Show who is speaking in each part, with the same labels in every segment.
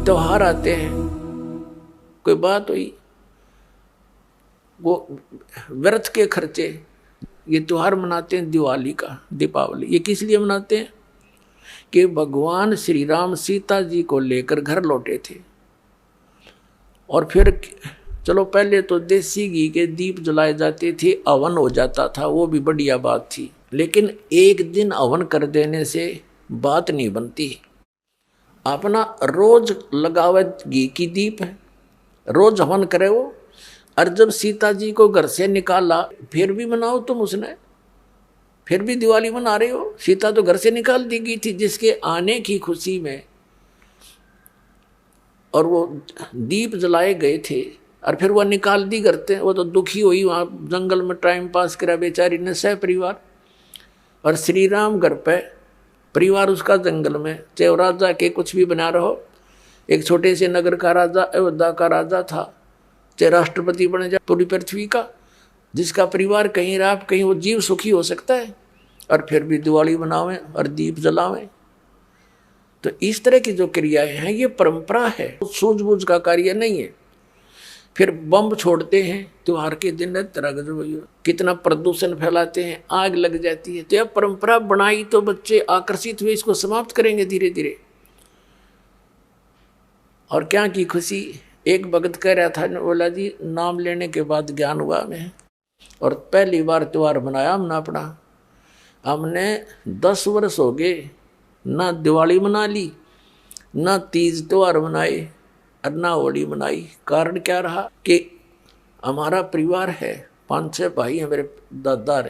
Speaker 1: त्योहार आते हैं, कोई बात हुई, वो व्रत के खर्चे, ये त्योहार मनाते हैं दिवाली का, दीपावली, ये किस लिए मनाते हैं कि भगवान श्री राम सीता जी को लेकर घर लौटे थे। और फिर चलो पहले तो देसी घी के दीप जलाए जाते थे, हवन हो जाता था, वो भी बढ़िया बात थी, लेकिन एक दिन हवन कर देने से बात नहीं बनती। अपना रोज लगावे घी की दीप है, रोज हवन करे वो। और जब सीता जी को घर से निकाला, फिर भी मनाओ तुम उसने, फिर भी दिवाली मना रहे हो। सीता तो घर से निकाल दी गई थी जिसके आने की खुशी में, और वो दीप जलाए गए थे, और फिर वह निकाल दी करते। वो तो दुखी हुई, वहाँ जंगल में टाइम पास करा बेचारी ने सह परिवार। और श्री राम घर पे, परिवार उसका जंगल में, चाहे राजा के कुछ भी बना रहो, एक छोटे से नगर का राजा, अयोध्या का राजा था, चाहे राष्ट्रपति बने जाए पूरी पृथ्वी का, जिसका परिवार कहीं रहा कहीं वो जीव सुखी हो सकता है, और फिर भी दिवाली बनावें और दीप जलावें। तो इस तरह की जो क्रियाएं हैं ये परंपरा है, सूझबूझ का कार्य नहीं है। फिर बम छोड़ते हैं त्योहार के दिन, कितना प्रदूषण फैलाते हैं, आग लग जाती है। तो यह परंपरा बनाई तो बच्चे आकर्षित हुए, इसको समाप्त करेंगे धीरे धीरे। और क्या की खुशी, एक भगत कह रहा था, बोला जी नाम लेने के बाद ज्ञान हुआ हमें, और पहली बार त्योहार मनाया हमने अपना। हमने 10 वर्ष हो गए ना दिवाली मना ली, ना तीज त्योहार मनाए, और ना होली मनाई। कारण क्या रहा कि हमारा परिवार है, 5-6 भाई हैं मेरे दादा,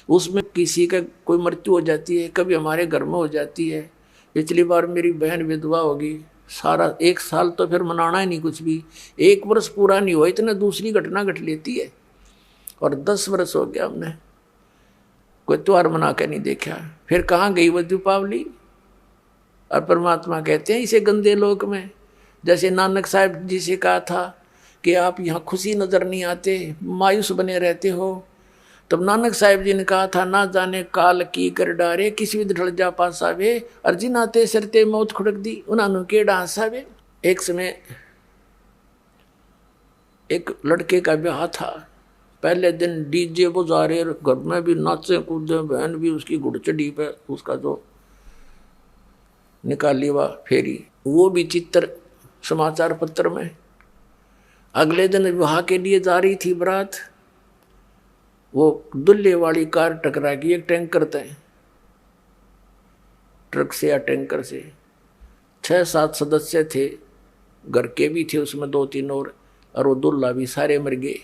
Speaker 1: उसमें किसी का कोई मृत्यु हो जाती है, कभी हमारे घर में हो जाती है। पिछली बार मेरी बहन विधवा होगी, सारा 1 साल तो फिर मनाना ही नहीं कुछ भी, 1 वर्ष पूरा नहीं हुआ इतना दूसरी घटना घट लेती है। और 10 वर्ष हो गया हमने कोई त्योहार मना के नहीं देखा। फिर कहाँ गई वो दीपावली। और परमात्मा कहते हैं इसे गंदे लोक में, जैसे नानक साहब जी से कहा था कि आप यहाँ खुशी नजर नहीं आते, मायूस बने रहते हो। तब नानक साहब जी ने कहा था, ना जाने काल की कर डारे, किसी भी ढल जा पासावे, अर्जिन आते सरते मौत खुड़क दी, उन्होंने के डांसावे। एक समय एक लड़के का ब्याह था, पहले दिन डीजे बजा रहे, घर में भी नाचे कूदे, बहन भी उसकी घुड़चड़ी पे उसका जो निकाली हुआ फेरी, वो भी चित्र समाचार पत्र में। अगले दिन विवाह के लिए जा रही थी बारात, वो दुल्हे वाली कार टकरा गई एक टैंकर से, ट्रक से या टैंकर से। 6-7 सदस्य थे, घर के भी थे उसमें 2-3 और वो दुल्हा भी, सारे मर गए।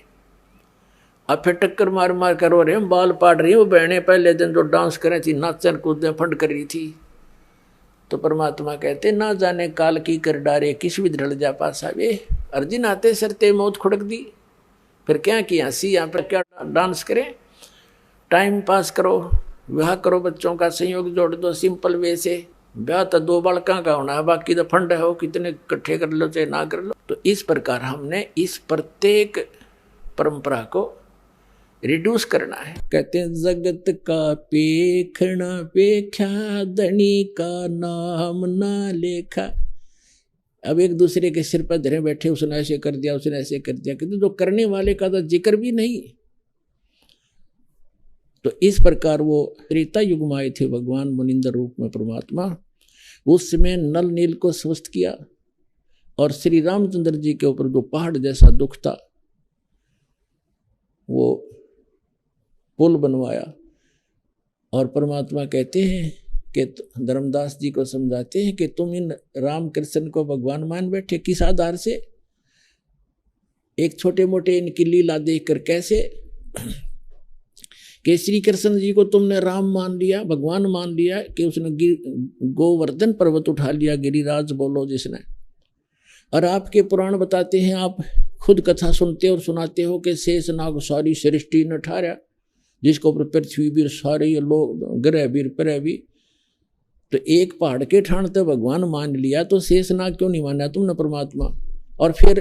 Speaker 1: अब फिर टक्कर मार मार कर रो रहे हैं, बाल पाट रही हैं वो बहनें, पहले दिन जो डांस कर रही थी, नाचन कूदने फंड कर रही थी। तो परमात्मा कहते, ना जाने काल की कर डारे, किस भी ढल जा पासा वे, अर्जिन आते सरते मौत खुड़क दी। फिर क्या किया, हंसी यहाँ पर क्या डांस करें, टाइम पास करो, विवाह करो, बच्चों का संयोग जोड़ दो सिंपल वे से। ब्याह तो 2 बालका का होना है, बाकी तो फंड हो, कितने इकट्ठे कर लो चाहे ना कर लो। तो इस प्रकार हमने इस प्रत्येक परंपरा को रिड्यूस करना है। कहते हैं जगत का पेखना पेख्या, धनी का नाम ना लेखा। अब एक दूसरे के सिर पर धरे बैठे, उसने ऐसे कर दिया, उसने ऐसे कर दिया, किंतु जो करने वाले का तो जिक्र भी नहीं। तो इस प्रकार वो त्रेता युग में आए थे भगवान मुनिंदर रूप में परमात्मा। उस समय नल नील को स्वस्थ किया, और श्री रामचंद्र जी के ऊपर जो पहाड़ जैसा दुख था वो पुल बनवाया। और परमात्मा कहते हैं कि धर्मदास जी को समझाते हैं कि तुम इन राम कृष्ण को भगवान मान बैठे, किस आधार से, एक छोटे मोटे इनकी लीला देखकर। कैसे कि श्री कृष्ण जी को तुमने राम मान लिया, भगवान मान लिया, कि उसने गोवर्धन पर्वत उठा लिया, गिरिराज बोलो जिसने। और आपके पुराण बताते हैं, आप खुद कथा सुनते और सुनाते हो कि शेष नाग सारी सृष्टि ने ठारा, जिसके ऊपर पृथ्वी भी, सारे लोग ग्रह भी, प्रह भी। तो एक पहाड़ के ठाण तो भगवान मान लिया, तो शेष नाग क्यों नहीं माना तुमने परमात्मा। और फिर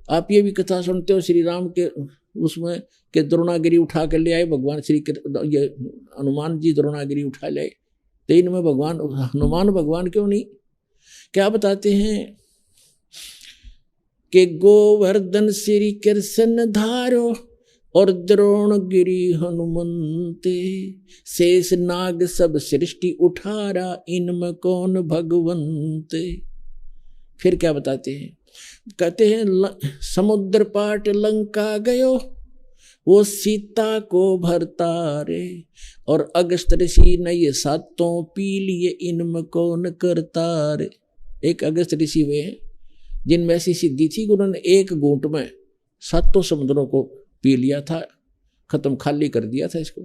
Speaker 1: आप ये भी कथा सुनते हो श्री राम के उसमें कि द्रोणागिरी उठा कर ले आए भगवान, ये हनुमान जी द्रोणागिरी उठा ले। तो इनमें भगवान हनुमान भगवान क्यों नहीं। क्या बताते हैं के गोवर्धन श्री कृष्ण धारो और द्रोण गिरी हनुमंते, शेष नाग सब सृष्टि उठारा इनमें कौन भगवंते। फिर क्या बताते हैं, कहते हैं समुद्र पाट लंका गयो वो सीता को भरतारे, और अगस्त ऋषि ने ये सातों पी लिए इनमें कौन करतारे। एक अगस्त ऋषि वे हैं जिनमें ऐसी सिद्धि थी कि उन्होंने एक घूंट में सातों समुद्रों को पी लिया था, खत्म खाली कर दिया था इसको,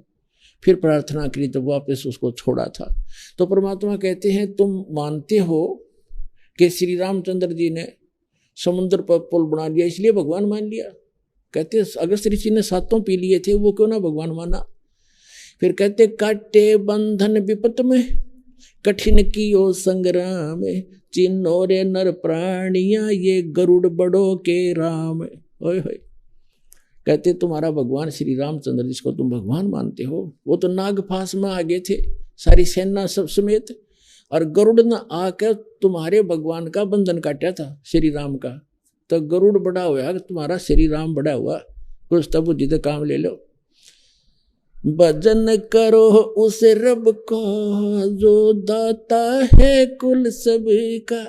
Speaker 1: फिर प्रार्थना करी तो वापस उसको छोड़ा था। तो परमात्मा कहते हैं तुम मानते हो कि श्री रामचंद्र जी ने समुद्र पर पुल बना लिया इसलिए भगवान मान लिया। कहते अगस्त ऋषि ने सातों पी लिए थे, वो क्यों ना भगवान माना। फिर कहते काटे बंधन विपत में कठिन कियो संग्राम, चिन्हो रे नर प्राणिया ये गरुड़ बड़ो के राम। ओए होए, कहते तुम्हारा भगवान श्री रामचंद्र जिसको तुम भगवान मानते हो वो तो नागफास में आ गए थे सारी सेना सब समेत, और गरुड़ ने आकर तुम्हारे भगवान का बंधन काटा था श्री राम का। तो गरुड़ बड़ा हुआ तुम्हारा श्री राम बड़ा हुआ, कुछ तब बुद्धि तो काम ले लो। भजन करो उस रब को जो दाता है कुल सबका,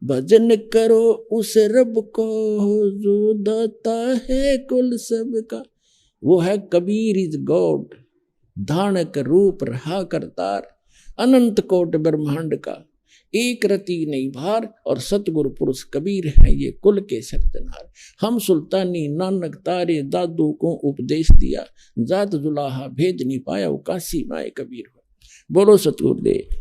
Speaker 1: भजन करो उस रब को जो दाता है कुल सबका। वो है कबीर इज गॉड, धानक रूप रहा करतार, अनंत कोट ब्रह्मांड का एक रति नहीं भार, और सतगुरु पुरुष कबीर हैं ये कुल के सरजनार। हम सुल्तानी नानक तारे दादू को उपदेश दिया, जात जुलाहा भेद नहीं पाया वो काशी माए कबीर हो। बोलो सतगुरुदेव।